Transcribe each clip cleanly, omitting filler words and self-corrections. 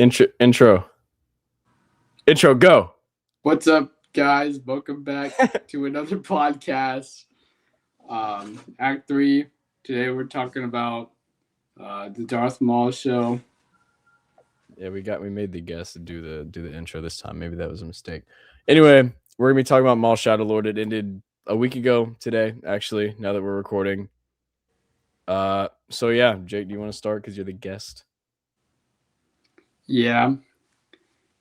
Intro, go. What's up, guys? Welcome back to another podcast. Act 3. Today we're talking about the Darth Maul show. Yeah, we made the guest to do the intro this time. Maybe that was a mistake. Anyway, we're gonna be talking about Maul Shadow Lord. It ended a week ago today, actually. Now that we're recording. So yeah, Jake, do you want to start because you're the guest? Yeah.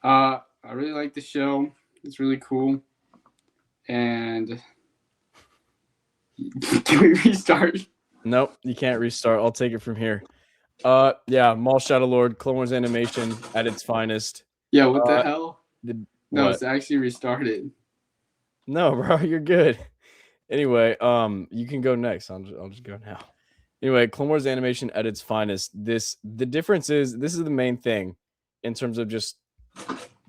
I really like the show. It's really cool. And can we restart? Nope, you can't restart. I'll take it from here. Yeah, Maul Shadow Lord, Clone Wars animation at its finest. Yeah, what the hell? No, What? it's actually restarted. No, bro, you're good. Anyway, you can go next. I'll just go now. Anyway, Clone Wars animation at its finest. The difference is this is the main thing in terms of just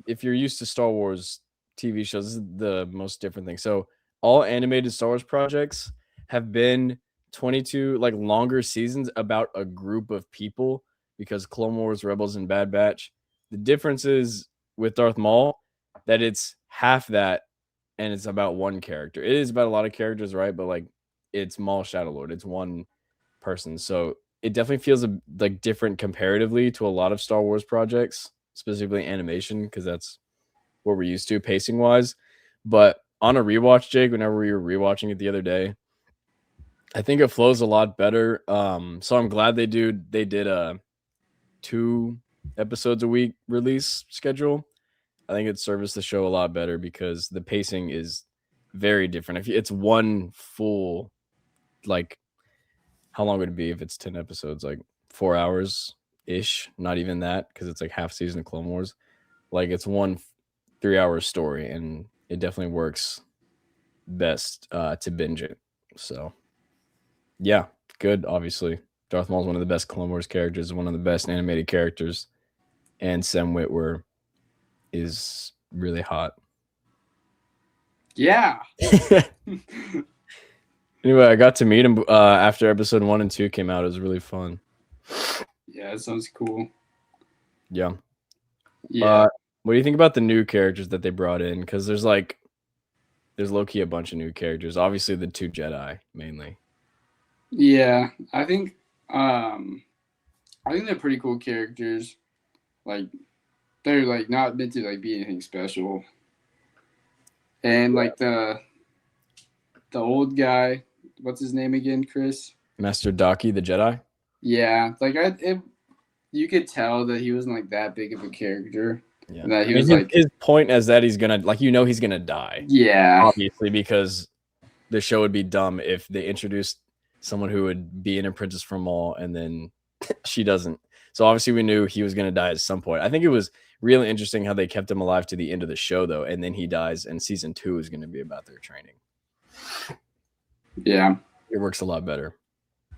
if you're used to Star Wars TV shows, this is the most different thing. So all animated Star Wars projects have been 22 like longer seasons about a group of people because Clone Wars, Rebels, and Bad Batch. The difference is with Darth Maul that it's half that and it's about one character. It is about a lot of characters, right? But like it's Maul Shadow Lord. It's one person. So it definitely feels like different comparatively to a lot of Star Wars projects, specifically animation, because that's what we're used to pacing wise. But on a rewatch, Jake, whenever we were rewatching it the other day, I think it flows a lot better. So I'm glad they did a 2 episodes a week release schedule. I think it serviced the show a lot better because the pacing is very different. If it's one full, like, how long would it be if it's 10 episodes? Like 4 hours ish, not even that, because it's like half season of Clone Wars. Like it's one 3-hour story, and it definitely works best to binge it. So yeah, good. Obviously, Darth Maul is one of the best Clone Wars characters, one of the best animated characters, and Sam Witwer is really hot. Yeah. Anyway, I got to meet him after episode 1 and 2 came out. It was really fun. Yeah, it sounds cool. Yeah. Yeah. What do you think about the new characters that they brought in? Because there's low-key a bunch of new characters. Obviously, the 2 Jedi mainly. Yeah, I think they're pretty cool characters. Like they're like not meant to like be anything special. And like the old guy, what's his name again, Chris? Master Daki, the Jedi. Yeah, like you could tell that he wasn't like that big of a character. Yeah, and that he was like his point is that he's gonna he's gonna die. Yeah, obviously, because the show would be dumb if they introduced someone who would be an apprentice from Maul and then she doesn't. So obviously we knew he was gonna die at some point. I think it was really interesting how they kept him alive to the end of the show though, and then he dies, and season 2 is gonna be about their training. Yeah, it works a lot better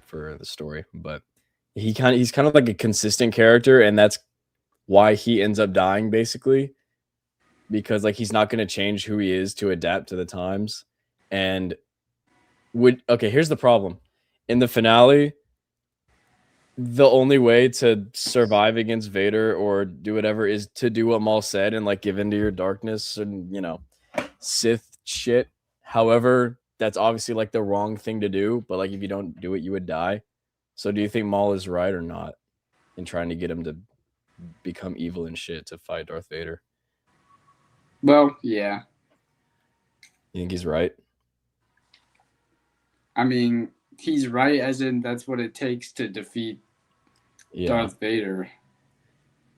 for the story, but he's kind of like a consistent character, and that's why he ends up dying basically, because like he's not going to change who he is to adapt to the times. And here's the problem. In the finale, the only way to survive against Vader or do whatever is to do what Maul said and like give into your darkness and, Sith shit. However, that's obviously like the wrong thing to do, but like if you don't do it, you would die. So do you think Maul is right or not in trying to get him to become evil and shit to fight Darth Vader? Well, yeah. You think he's right? I mean, he's right as in that's what it takes to defeat Darth Vader.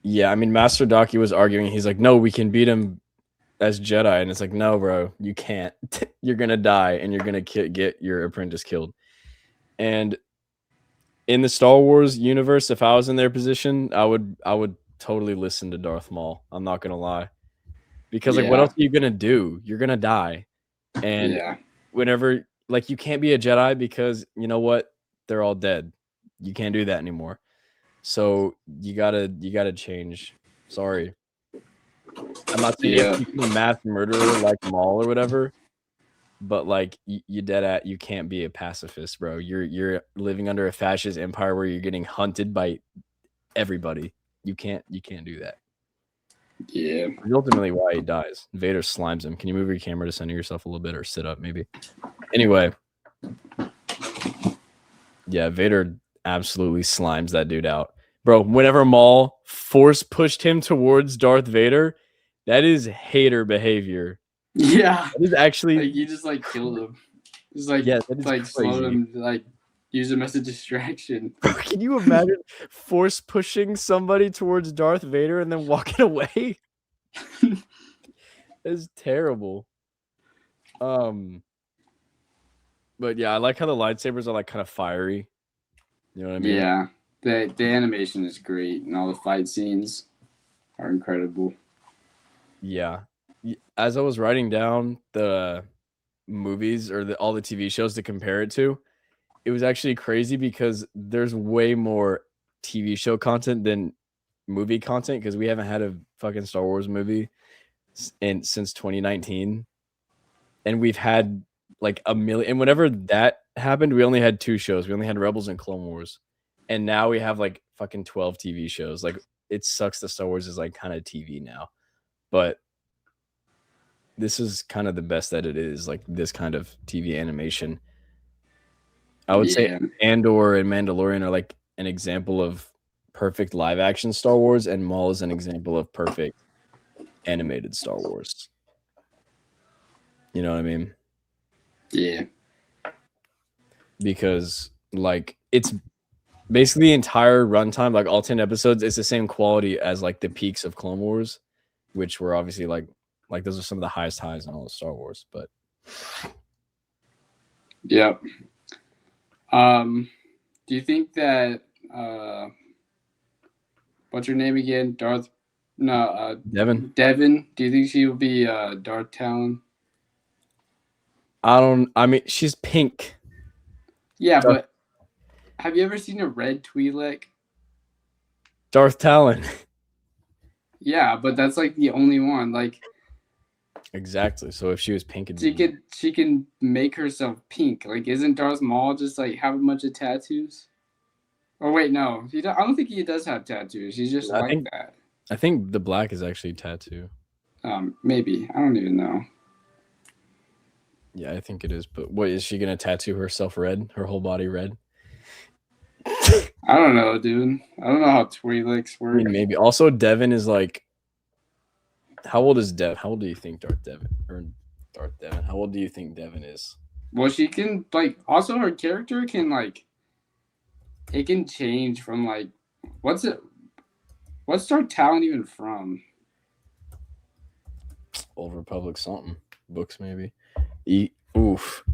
Yeah, I mean, Master Daki was arguing. He's like, no, we can beat him as Jedi. And it's like, no, bro, you can't. You're going to die and you're going to get your apprentice killed. And in the Star Wars universe, if I was in their position, I would totally listen to Darth Maul. I'm not going to lie. Because like, what else are you going to do? You're going to die. And whenever, like, you can't be a Jedi because you know what? They're all dead. You can't do that anymore. So you gotta change. Sorry. I'm not saying you have to become a mass murderer like Maul or whatever, but like you can't be a pacifist, bro. You're living under a fascist empire where you're getting hunted by everybody. You can't do that. Yeah. Which is ultimately why he dies. Vader slimes him. Can you move your camera to center yourself a little bit or sit up maybe? Anyway. Yeah, Vader absolutely slimes that dude out. Bro, whenever Maul force pushed him towards Darth Vader, that is hater behavior. Yeah. That is actually Like you just like killed him. Just like yeah, that is like slowed crazy. him, like use him as a distraction. Bro, can you imagine force pushing somebody towards Darth Vader and then walking away? That is terrible. But yeah, I like how the lightsabers are like kind of fiery. You know what I mean? Yeah. The animation is great and all the fight scenes are incredible. Yeah. As I was writing down the movies or all the TV shows to compare it to, it was actually crazy because there's way more TV show content than movie content because we haven't had a fucking Star Wars movie since 2019, and we've had like a million. And whenever that happened, we only had 2 shows. We only had Rebels and Clone Wars, and now we have like fucking 12 TV shows. Like it sucks that Star Wars is like kind of TV now, but this is kind of the best that it is. Like this kind of TV animation. I would say Andor and Mandalorian are like an example of perfect live action Star Wars, and Maul is an example of perfect animated Star Wars. You know what I mean? Yeah. Because like it's basically the entire runtime, like all 10 episodes, it's the same quality as like the peaks of Clone Wars, which were obviously like those are some of the highest highs in all of Star Wars. But yep. Do you think that what's her name again? Devin? Devin. Do you think she will be Darth Talon? I mean, she's pink. Yeah, but have you ever seen a red Twi'lek? Darth Talon. Yeah, but that's like the only one. Like exactly. So if she was pink, she can make herself pink. Like, isn't Darth Maul just like have a bunch of tattoos? Or wait, no, I don't think he does have tattoos. He's just that. I think the black is actually a tattoo. Maybe I don't even know. Yeah, I think it is. But what is she gonna tattoo herself red? Her whole body red? I don't know, dude. I don't know how Twi'leks work. I mean, maybe. Also, Devin is like, how old is Dev? How old do you think Darth Devin? How old do you think Devin is? Well, she can like. Also, her character can like. It can change from like, what's Darth Talon even from? Old Republic something books maybe. Oof.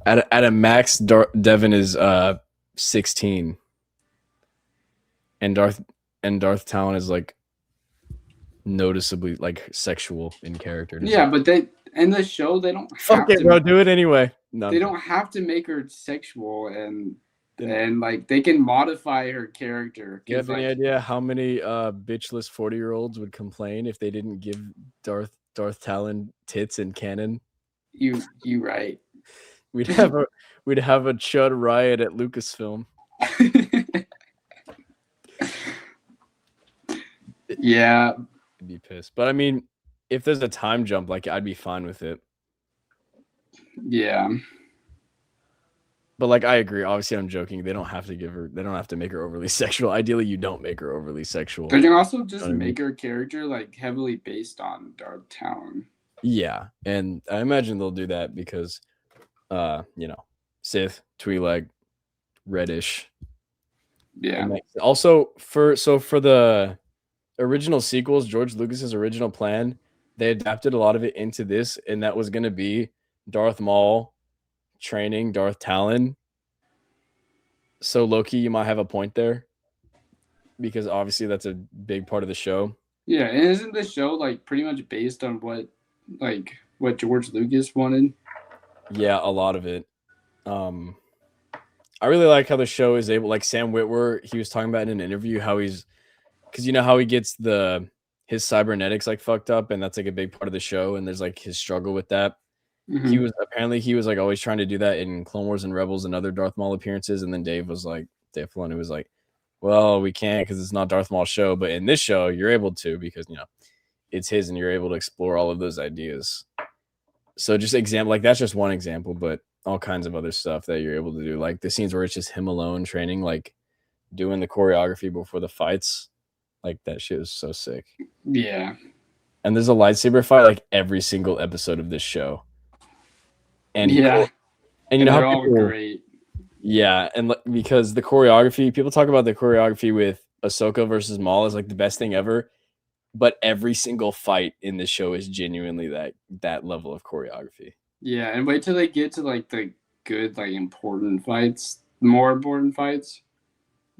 At a max, Devin is 16, and Darth Talon is like noticeably like sexual in character. Yeah, but they in the show they don't. Fuck it, bro. Do it anyway. No, they don't have to make her sexual and like they can modify her character. Do you have any idea how many bitchless 40-year-olds would complain if they didn't give Darth Talon tits in canon? You right. We'd have a chud riot at Lucasfilm. Yeah. I'd be pissed. But I mean, if there's a time jump, like I'd be fine with it. Yeah. But like I agree. Obviously, I'm joking. They don't have to make her overly sexual. Ideally, you don't make her overly sexual. They can also just make her character like heavily based on Darth Talon. Yeah, and I imagine they'll do that because, Sith, Twi'lek, reddish. Yeah. Also, for the original sequels, George Lucas's original plan, they adapted a lot of it into this, and that was going to be Darth Maul training Darth Talon. So Loki, you might have a point there, because obviously that's a big part of the show. Yeah, and isn't the show like pretty much based on what George Lucas wanted? Yeah, a lot of it. I really like how the show is able, like Sam Witwer, he was talking about in an interview how he's, because you know how he gets his cybernetics like fucked up, and that's like a big part of the show, and there's like his struggle with that. Mm-hmm. He was like always trying to do that in Clone Wars and Rebels and other Darth Maul appearances, and then Dave Filoni was like, well, we can't because it's not Darth Maul's show, but in this show you're able to, because it's his, and you're able to explore all of those ideas. So just example, like that's just one example, but all kinds of other stuff that you're able to do, like the scenes where it's just him alone training, like doing the choreography before the fights, like that shit was so sick. Yeah. And there's a lightsaber fight like every single episode of this show. And Yeah. and you know they're how all people, great. yeah, and because the choreography, people talk about the choreography with Ahsoka versus Maul is like the best thing ever, but every single fight in the show is genuinely that level of choreography. Yeah, and wait till they get to like the good, like important fights, more important fights,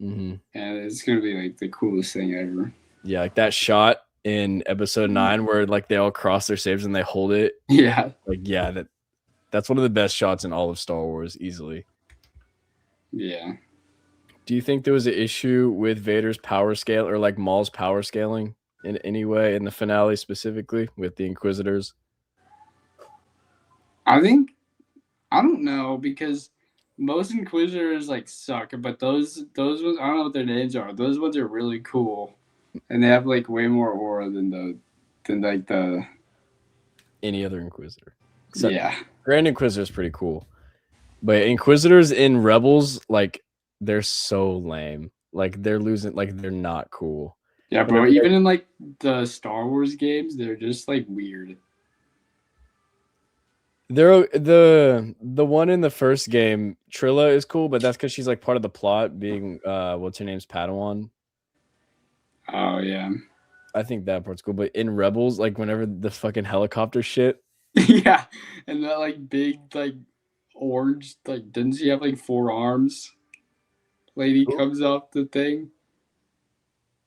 Mm-hmm. and it's gonna be like the coolest thing ever. Yeah, like that shot in episode 9 where like they all cross their sabers and they hold it. Yeah. Like, yeah, that's one of the best shots in all of Star Wars, easily. Yeah. Do you think there was an issue with Vader's power scale or like Maul's power scaling in any way in the finale, specifically with the Inquisitors? I don't know, because most Inquisitors like suck, but those ones, I don't know what their names are. Those ones are really cool, and they have like way more aura than the Any other Inquisitor. Except yeah. Grand Inquisitor is pretty cool. But Inquisitors in Rebels, like, they're so lame. Like, they're losing, like, they're not cool. Yeah, bro. Even in like the Star Wars games, they're just like weird. They're the one in the first game, Trilla, is cool, but that's because she's like part of the plot, being what's her name's Padawan. Oh yeah. I think that part's cool. But in Rebels, like whenever the fucking helicopter shit, Yeah, and that like big like orange, like didn't she have like 4 arms? Lady comes off the thing.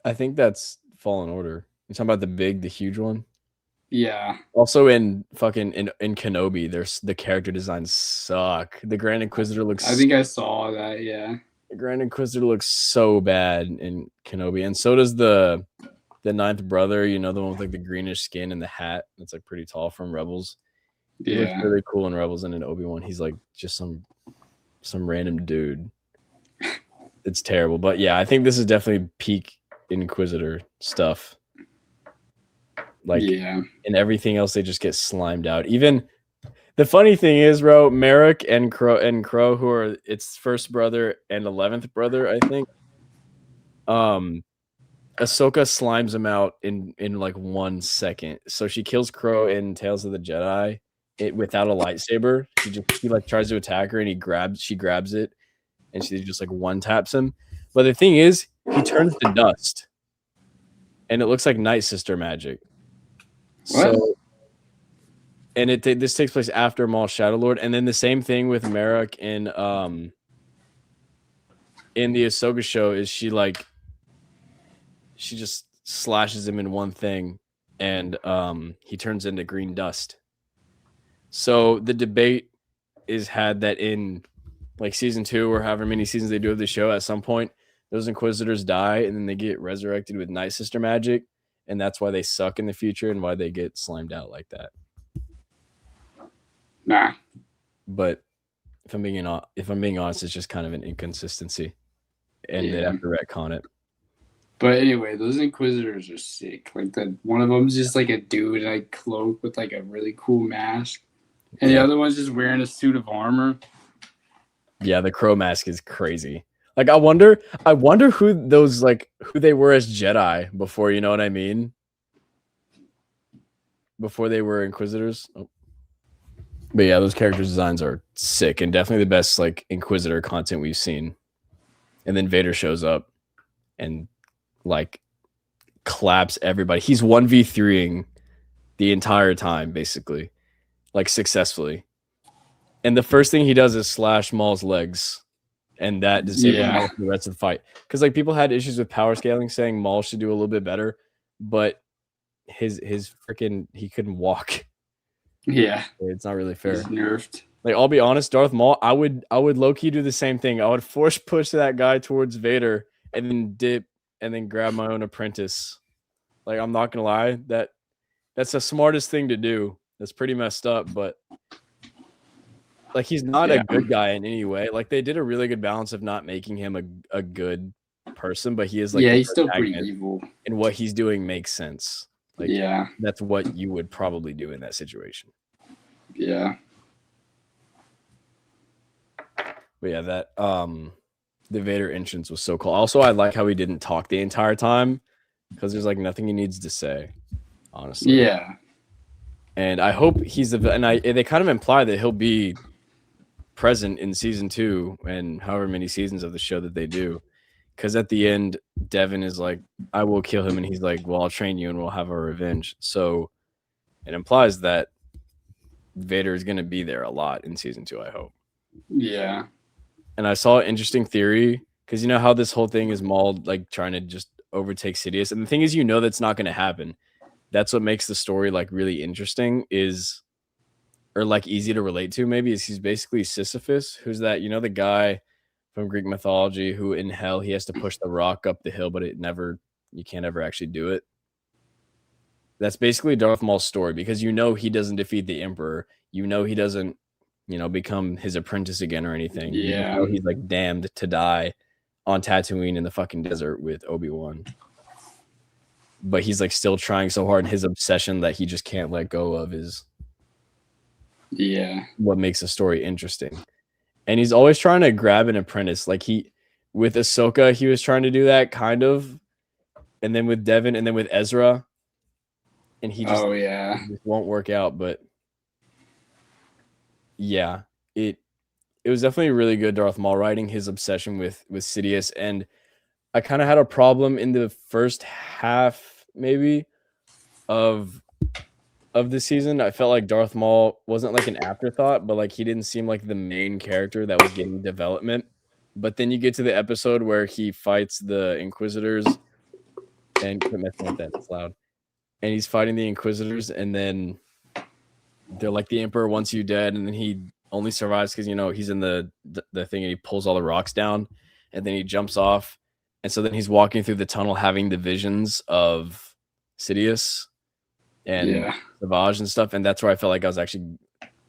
I think that's Fallen Order. You're talking about the huge one? Yeah. Also in fucking in Kenobi, there's the character designs suck. The Grand Inquisitor looks, I think I saw that, yeah. the Grand Inquisitor looks so bad in Kenobi, and so does the ninth brother, you know, the one with like the greenish skin and the hat that's like pretty tall from Rebels. He looks Yeah. really cool in Rebels, and in Obi-Wan, he's like just some random dude. It's terrible. But yeah, I think this is definitely peak Inquisitor stuff. Like, yeah. and everything else, they just get slimed out. Even the funny thing is, bro, Merrick and Crow, who are its first brother and 11th brother, I think. Ahsoka slimes him out in like 1 second. So she kills Crow in Tales of the Jedi without a lightsaber. He like tries to attack her, and she grabs it, and she just like one taps him. But the thing is, he turns to dust, and it looks like Night Sister magic. What? So, and this takes place after Maul Shadow Lord, and then the same thing with Merrick in the Ahsoka show is she just slashes him in one thing, and he turns into green dust. So the debate is had that in like season 2 or however many seasons they do of the show, at some point those Inquisitors die and then they get resurrected with Night Sister magic, and that's why they suck in the future and why they get slimed out like that. Nah. But if I'm being honest, it's just kind of an inconsistency, and they have to retcon it. But anyway, those Inquisitors are sick. Like that, one of them's just like a dude in a cloak with like a really cool mask, and the other one's just wearing a suit of armor. Yeah, the Crow mask is crazy. Like, I wonder who they were as Jedi before, you know what I mean? Before they were Inquisitors. Oh. But yeah, those character designs are sick, and definitely the best like Inquisitor content we've seen. And then Vader shows up and like claps everybody. He's 1v3ing the entire time, basically, like successfully. And the first thing he does is slash Maul's legs, and that disables Maul for the rest of the fight. Because like people had issues with power scaling, saying Maul should do a little bit better, but his freaking, he couldn't walk. Yeah, it's not really fair. He's nerfed. Like, I'll be honest, Darth Maul, I would low key do the same thing. I would force push that guy towards Vader and then dip and then grab my own apprentice. Like, I'm not gonna lie, that's the smartest thing to do. That's pretty messed up, but like, he's not a good guy in any way. Like, they did a really good balance of not making him a good person, but he is like, he's still pretty evil, and what he's doing makes sense. Like, yeah, that's what you would probably do in that situation. yeah, But yeah, that the Vader entrance was so cool. Also, I like how he didn't talk the entire time because there's like nothing he needs to say, honestly. yeah, And I hope they kind of imply that he'll be present in season 2 and however many seasons of the show that they do. Because at the end, Devin is like, I will kill him. And he's like, well, I'll train you and we'll have our revenge. So it implies that Vader is going to be there a lot in season 2, I hope. yeah. And I saw an interesting theory because you know how this whole thing is Maul like trying to just overtake Sidious. And the thing is, that's not going to happen. That's what makes the story like really interesting or like easy to relate to maybe is he's basically Sisyphus, who's that, the guy from Greek mythology who in hell he has to push the rock up the hill, but you can't ever actually do it. That's basically Darth Maul's story because he doesn't defeat the Emperor. He doesn't, become his apprentice again or anything. Yeah. He's like damned to die on Tatooine in the fucking desert with Obi-Wan. But he's like still trying so hard. His obsession that he just can't let go of is what makes the story interesting. And he's always trying to grab an apprentice. Like with Ahsoka, he was trying to do that kind of. And then with Devin and then with Ezra. And he just, it just won't work out. But yeah, it was definitely really good Darth Maul writing, his obsession with Sidious. And I kind of had a problem in the first half, maybe, of the season. I felt like Darth Maul wasn't like an afterthought, but like he didn't seem like the main character that was getting development. But then you get to the episode where he fights the Inquisitors, and quit messing with that, it's loud. And he's fighting the Inquisitors, and then they're like, the Emperor wants you dead, and then he only survives because he's in the thing and he pulls all the rocks down, and then he jumps off, and so then he's walking through the tunnel having the visions of Sidious and Savage and stuff, and that's where I felt like I was actually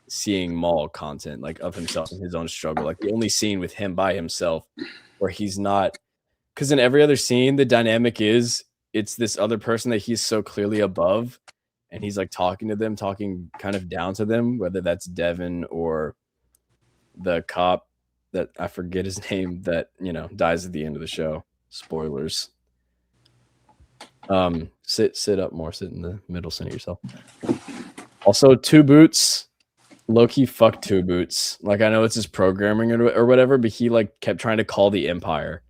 seeing Maul content, like of himself and his own struggle. Like the only scene with him by himself where he's not, because in every other scene the dynamic is it's this other person that he's so clearly above, and he's like talking to them, talking kind of down to them, whether that's Devin or the cop that I forget his name that dies at the end of the show. Spoilers. Sit up more, sit in the middle, center yourself. Also, Two Boots, low-key fuck Two Boots. Like, I know it's his programming or whatever, but he like kept trying to call the Empire.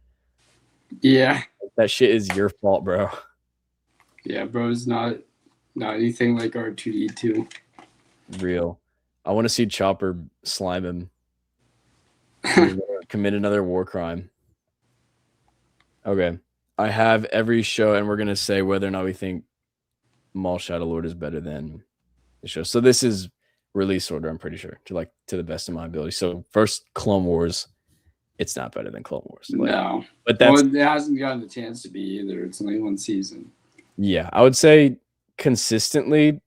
Yeah, that shit is your fault, bro. Yeah, bro's not anything like R2D2. Real. I want to see Chopper slime him. Commit another war crime. Okay. I have every show, and we're going to say whether or not we think Maul Shadow Lord is better than the show. So this is release order, I'm pretty sure, to the best of my ability. So first, Clone Wars. It's not better than Clone Wars. No. But it hasn't gotten the chance to be either. It's only one season. Yeah, I would say consistently,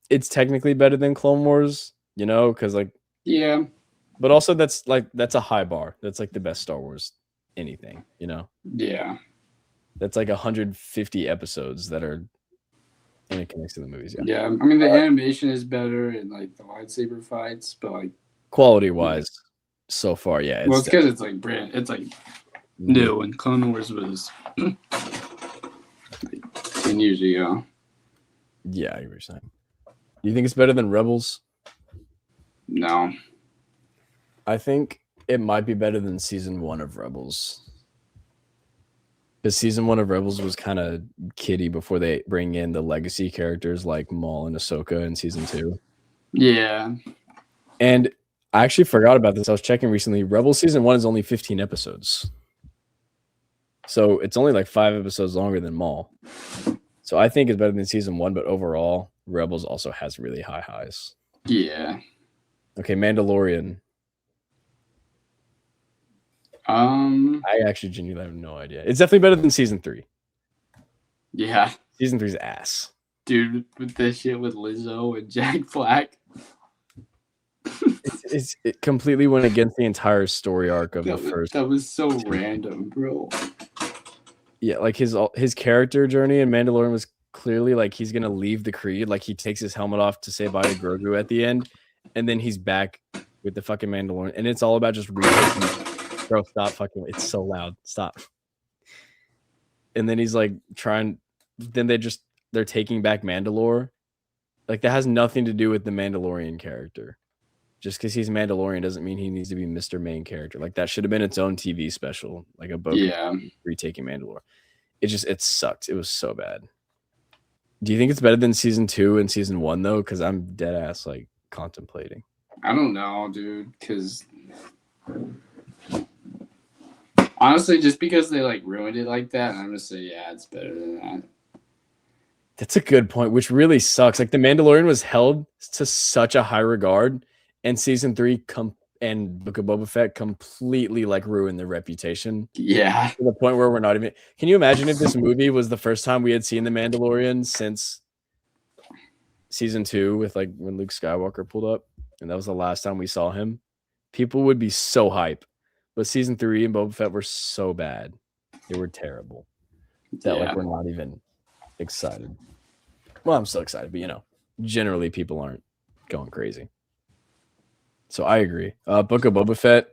it's technically better than Clone Wars, because yeah. But also that's a high bar. That's like the best Star Wars anything, Yeah. That's like 150 episodes that are and it connects to the movies. Yeah. I mean, the animation is better and like the lightsaber fights, but like quality wise, so far, yeah. It's because it's like new, and Clone Wars was 10 years ago. Yeah, you were saying. Do you think it's better than Rebels? No. I think it might be better than season 1 of Rebels. Because season 1 of Rebels was kind of kiddie before they bring in the legacy characters like Maul and Ahsoka in season 2. Yeah. And I actually forgot about this. I was checking recently. Rebels season 1 is only 15 episodes. So it's only like 5 episodes longer than Maul. So I think it's better than season 1, but overall, Rebels also has really high highs. Yeah. Okay, Mandalorian. I actually genuinely have no idea. It's definitely better than season 3. Yeah. Season 3's ass. Dude, with this shit with Lizzo and Jack Black. It completely went against the entire story arc of the first. That was so random, bro. Yeah, like his character journey in Mandalorian was clearly like he's gonna leave the Creed. Like he takes his helmet off to say bye to Grogu at the end, and then he's back with the fucking Mandalorian, and it's all about just retaking. Bro, stop fucking! It's so loud. Stop. And then he's like trying. Then they're taking back Mandalore. Like that has nothing to do with the Mandalorian character. Just because he's Mandalorian doesn't mean he needs to be Mr. Main Character. Like that should have been its own TV special, like a book retaking Mandalore. It sucked. It was so bad. Do you think it's better than season 2 and season 1 though? Because I'm dead ass like contemplating. I don't know, dude. Because honestly, just because they like ruined it like that, I'm gonna say yeah, it's better than that. That's a good point, which really sucks. Like the Mandalorian was held to such a high regard, and season 3 and Book of Boba Fett completely like ruined their reputation. Yeah. To the point where we're not even. Can you imagine if this movie was the first time we had seen the Mandalorian since season 2 with like when Luke Skywalker pulled up, and that was the last time we saw him? People would be so hype. But season 3 and Boba Fett were so bad. They were terrible. That like we're not even excited. Well, I'm still excited, but generally people aren't going crazy. So I agree. Book of Boba Fett,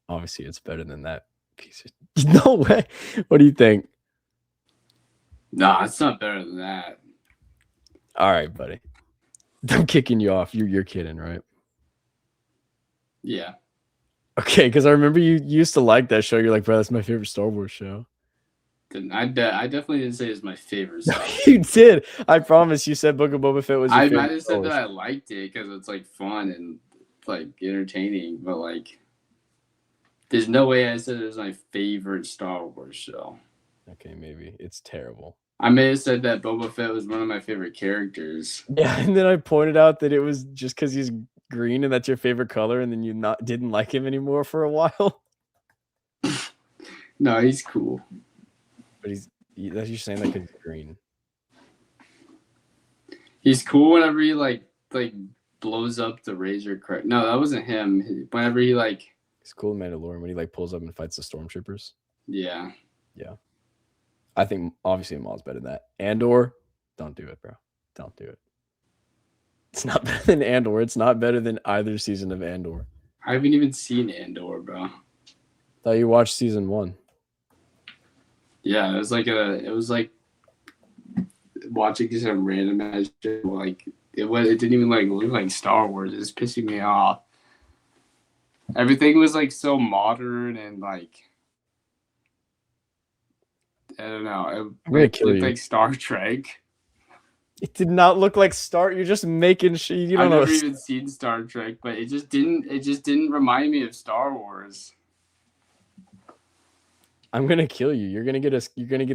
obviously it's better than that piece of no way. What do you think? Nah, it's not better than that. All right, buddy. I'm kicking you off. You're kidding, right? Yeah. Okay, because I remember you used to like that show. You're like, bro, that's my favorite Star Wars show. I definitely didn't say it's my favorite. You did. I promise. You said Book of Boba Fett was your favorite. I might have said that I liked it because it's like fun and like entertaining, but like there's no way I said it was my favorite Star Wars show. Okay, maybe. It's terrible. I may have said that Boba Fett was one of my favorite characters. Yeah, and then I pointed out that it was just because he's green and that's your favorite color, and then you didn't like him anymore for a while. No, he's cool. But you're saying that because he's green. He's cool whenever he like blows up the Razor Crest. No, that wasn't him. Whenever he like. He's cool in Mandalorian when he like pulls up and fights the stormtroopers. Yeah. Yeah. I think obviously Maul's better than that. Andor, don't do it, bro. Don't do it. It's not better than Andor. It's not better than either season of Andor. I haven't even seen Andor, bro. Thought you watched season 1. Yeah, it was like watching some random ass shit. Like it didn't even like look like Star Wars. It's pissing me off. Everything was like so modern and like I don't know. It looked like Star Trek. It did not look like Star. You're just making shit. You don't know. I've never even seen Star Trek, but it just didn't remind me of Star Wars. I'm gonna kill you. You're gonna get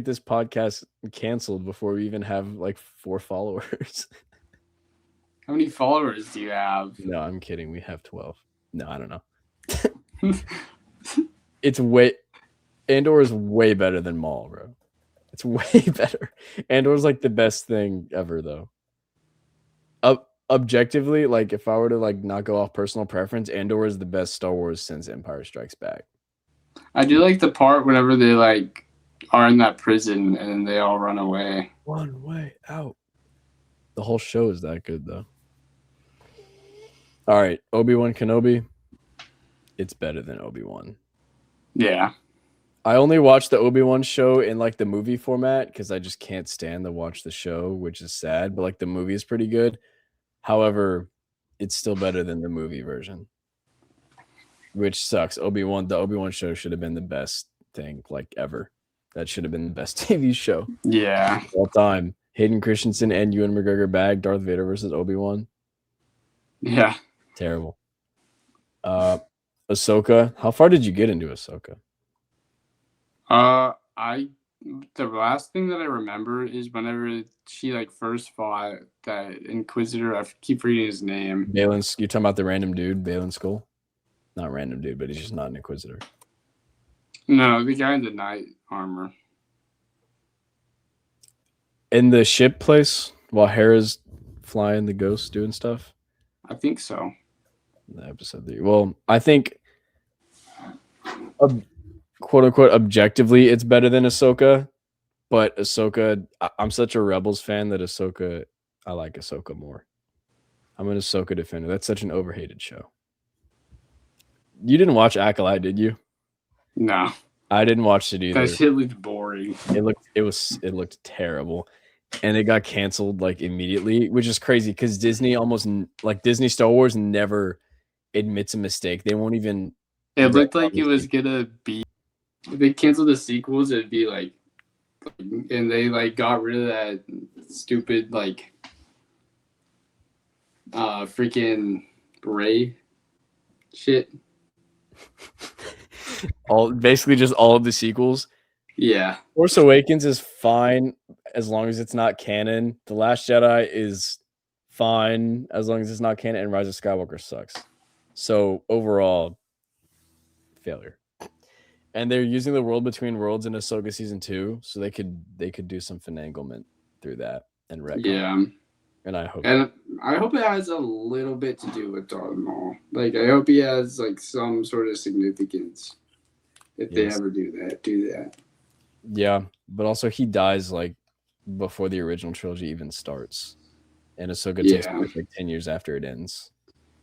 this podcast canceled before we even have like 4 followers. How many followers do you have? No, I'm kidding. We have 12. No, I don't know. Andor is way better than Maul, bro. It's way better. Andor's like the best thing ever, though. Objectively, like if I were to like not go off personal preference, Andor is the best Star Wars since Empire Strikes Back. I do like the part whenever they like are in that prison and then they all run away. One way out. The whole show is that good, though. All right, Obi-Wan Kenobi. It's better than Obi-Wan. Yeah. I only watch the Obi-Wan show in like the movie format because I just can't stand to watch the show, which is sad, but like the movie is pretty good. However, it's still better than the movie version, which sucks. The Obi-Wan show should have been the best thing like ever. That should have been the best TV show. Yeah. All time. Hayden Christensen and Ewan McGregor back. Darth Vader versus Obi-Wan. Yeah. Terrible. Ahsoka. How far did you get into Ahsoka? The last thing that I remember is whenever she like first fought that Inquisitor. I keep forgetting his name. Baylan. You're talking about the random dude, Baylan Skoll? Not random dude, but he's just not an Inquisitor. No, the guy in the knight armor. In the ship place while Hera's flying the ghost doing stuff? I think so. The episode 3. Well, I think quote unquote objectively it's better than Ahsoka. But Ahsoka, I'm such a Rebels fan that I like Ahsoka more. I'm an Ahsoka defender. That's such an overhated show. You didn't watch Acolyte, did you? No, I didn't watch it that either. shit looked boring. It looked terrible, and it got canceled like immediately, which is crazy because Disney like Disney Star Wars never admits a mistake. They won't even. It looked retcon like it was gonna be. If they canceled the sequels, it'd be like, and they like got rid of that stupid like, freaking Ray shit. Basically just all of the sequels. Yeah, Force Awakens is fine as long as it's not canon. The Last Jedi is fine as long as it's not canon, and Rise of Skywalker sucks. So overall, failure. And they're using the World Between Worlds in Ahsoka season 2, so they could do some finaglement through that and retcon. yeah. And I hope it has a little bit to do with Darth Maul. Like, I hope he has like some sort of significance if they ever do that. Yeah, but also he dies like before the original trilogy even starts, and Ahsoka takes place like 10 years after it ends.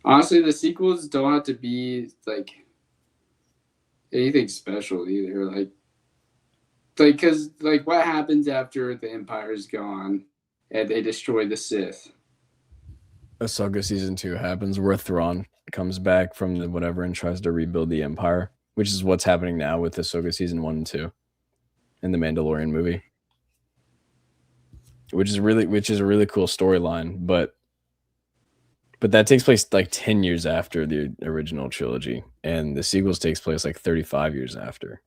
Honestly, the sequels don't have to be like anything special either. Like, because like what happens after the Empire's gone and they destroy the Sith? Ahsoka season 2 happens where Thrawn comes back from the whatever and tries to rebuild the Empire, which is what's happening now with Ahsoka season 1 and 2 in the Mandalorian movie. Which is a really cool storyline, but that takes place like 10 years after the original trilogy, and the sequels takes place like 35 years after.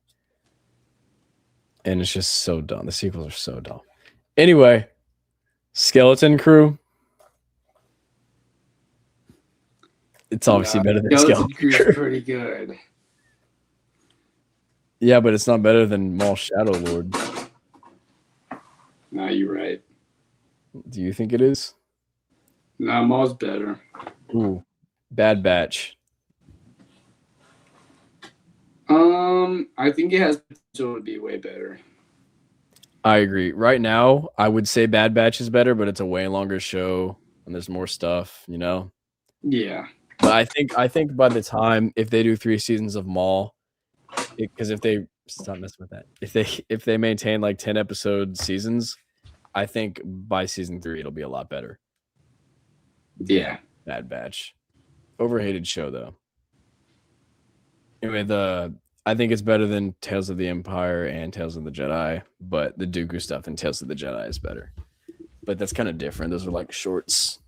And it's just so dumb. The sequels are so dumb. Anyway, Skeleton Crew. It's obviously better than Skeleton Crew. Crew's pretty good. Yeah, but it's not better than Maul Shadow Lord. Nah, you're right. Do you think it is? Nah, Maul's better. Ooh, Bad Batch. I think it has potential to be way better. I agree. Right now, I would say Bad Batch is better, but it's a way longer show and there's more stuff, you know? Yeah. But I think by the time, if they do 3 seasons of Maul, because if they stop messing with that, if they maintain like 10 episode seasons, I think by season 3 it'll be a lot better. Yeah. Bad Batch. Overhated show though. Anyway, I think it's better than Tales of the Empire and Tales of the Jedi, but the Dooku stuff in Tales of the Jedi is better. But that's kind of different. Those are like shorts.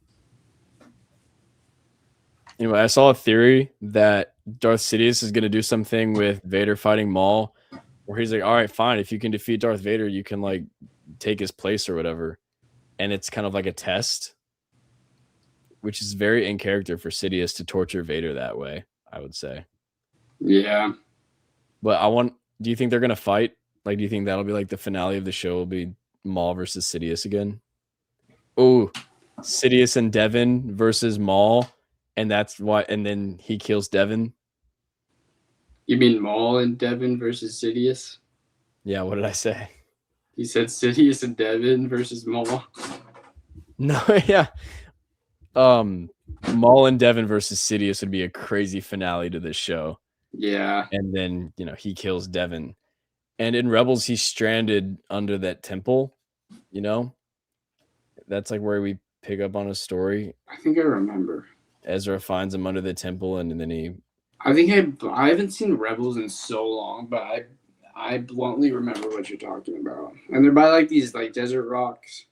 Anyway, I saw a theory that Darth Sidious is going to do something with Vader fighting Maul, where he's like, all right, fine. If you can defeat Darth Vader, you can like take his place or whatever. And it's kind of like a test, which is very in character for Sidious to torture Vader that way, I would say. Yeah. But do you think they're going to fight? Like, do you think that'll be like the finale of the show will be Maul versus Sidious again? Oh, Sidious and Devin versus Maul. And that's why, and then he kills Devin. You mean Maul and Devin versus Sidious? Yeah, what did I say? You said Sidious and Devin versus Maul. No, yeah. Maul and Devin versus Sidious would be a crazy finale to this show. Yeah. And then, he kills Devin. And in Rebels, he's stranded under that temple, That's like where we pick up on his story. I think I remember. Ezra finds him under the temple, and then I haven't seen Rebels in so long, but I bluntly remember what you're talking about. And they're by like these like desert rocks.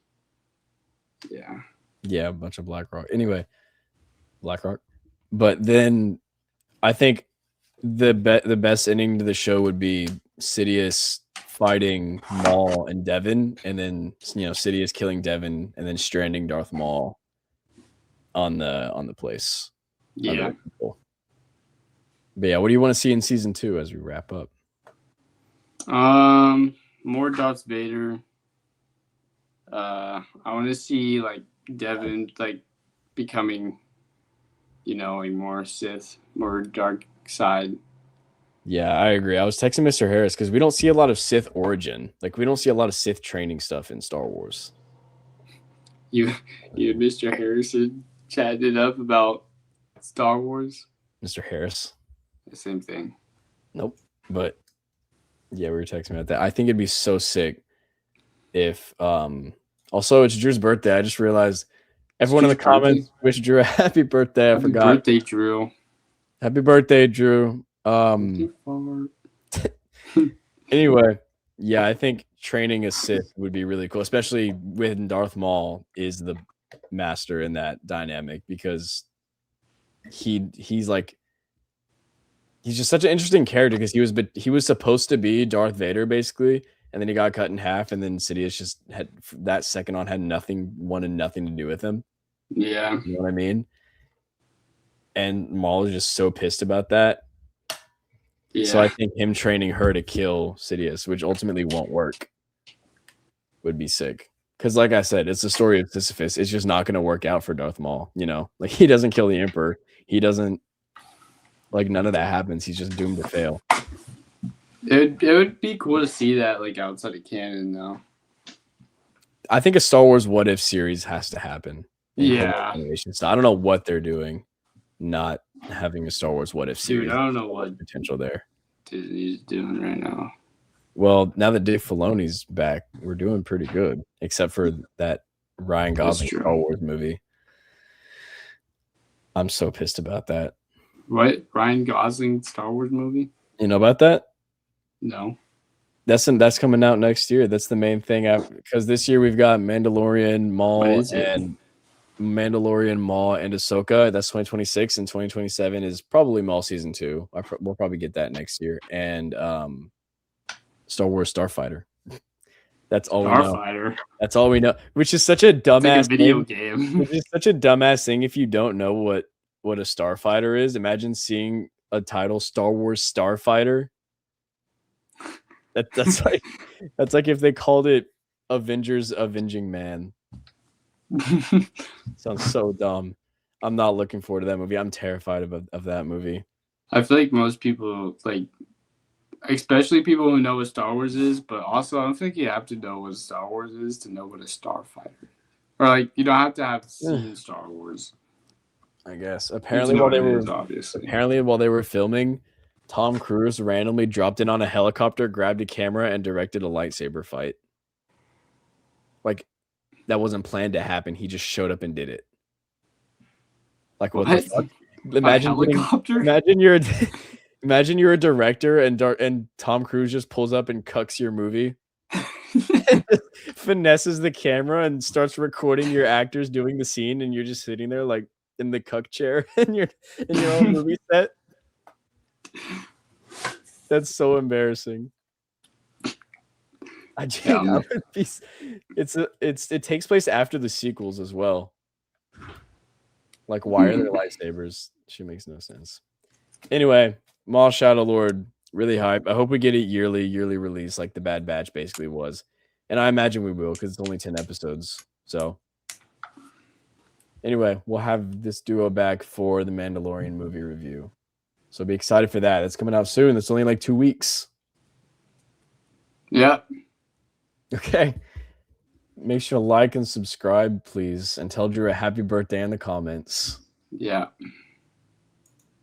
Yeah. Yeah, a bunch of black rock. Anyway, black rock. But then I think the best ending to the show would be Sidious fighting Maul and Devin, and then Sidious killing Devin, and then stranding Darth Maul on the place. Yeah. But yeah, what do you want to see in season 2 as we wrap up? More Darth Vader. I want to see like Devin like becoming, a more Sith, more dark side. Yeah, I agree. I was texting Mr. Harris because we don't see a lot of Sith origin. Like, we don't see a lot of Sith training stuff in Star Wars. You and Mr. Harrison chatted it up about Star Wars. Mr. Harris. The same thing. Nope. But yeah, we were texting about that. I think it'd be so sick if also it's Drew's birthday. I just realized everyone in the comments wish Drew a happy birthday. I forgot. Happy birthday, Drew. Happy birthday, Drew. Anyway, yeah, I think training a Sith would be really cool, especially when Darth Maul is the master in that dynamic, because he's like he's just such an interesting character because he was supposed to be Darth Vader basically, and then he got cut in half, and then Sidious just had that second on wanted nothing to do with him. Yeah, you know what I mean. And Maul is just so pissed about that. Yeah. So I think him training her to kill Sidious, which ultimately won't work, would be sick. Because like I said, it's the story of Sisyphus. It's just not going to work out for Darth Maul. You know, like he doesn't kill the Emperor. He doesn't, like, none of that happens. He's just doomed to fail. It would be cool to see that, like, outside of canon, though. I think a Star Wars What If series has to happen. Yeah. So I don't know what they're doing, not having a Star Wars What If series. Dude, I don't know what potential there Disney's doing right now. Well, now that Dave Filoni's back, we're doing pretty good, except for that Ryan Gosling Star Wars movie. I'm so pissed about that. What? Ryan Gosling Star Wars movie? You know about that? No. That's coming out next year. That's the main thing, because this year we've got Mandalorian, Maul, and Ahsoka. That's 2026, and 2027 is probably Maul season 2. We'll probably get that next year, and Star Wars Starfighter. That's all we know. That's all we know. Which is such a dumbass video game. Which is such a dumbass thing if you don't know what a Starfighter is. Imagine seeing a title Star Wars Starfighter. That's like if they called it Avengers Avenging Man. Sounds so dumb. I'm not looking forward to that movie. I'm terrified of that movie. I feel like most people, like, especially people who know what Star Wars is, but also I don't think you have to know what Star Wars is to know what a Starfighter. Or, like, you don't have to have seen Star Wars. I guess. Apparently while they were filming, Tom Cruise randomly dropped in on a helicopter, grabbed a camera, and directed a lightsaber fight. Like, that wasn't planned to happen. He just showed up and did it. Like, what the fuck? Imagine you're a director and Tom Cruise just pulls up and cucks your movie. Finesses the camera and starts recording your actors doing the scene, and you're just sitting there like in the cuck chair in your own movie set. That's so embarrassing. It takes place after the sequels as well. Like, why are there lightsabers? She makes no sense. Anyway, Maul Shadow Lord, really hype. I hope we get a yearly release like the Bad Batch basically was. And I imagine we will because it's only 10 episodes. So anyway, we'll have this duo back for the Mandalorian movie review. So be excited for that. It's coming out soon. It's only like 2 weeks. Yeah. Okay. Make sure to like and subscribe, please. And tell Drew a happy birthday in the comments. Yeah.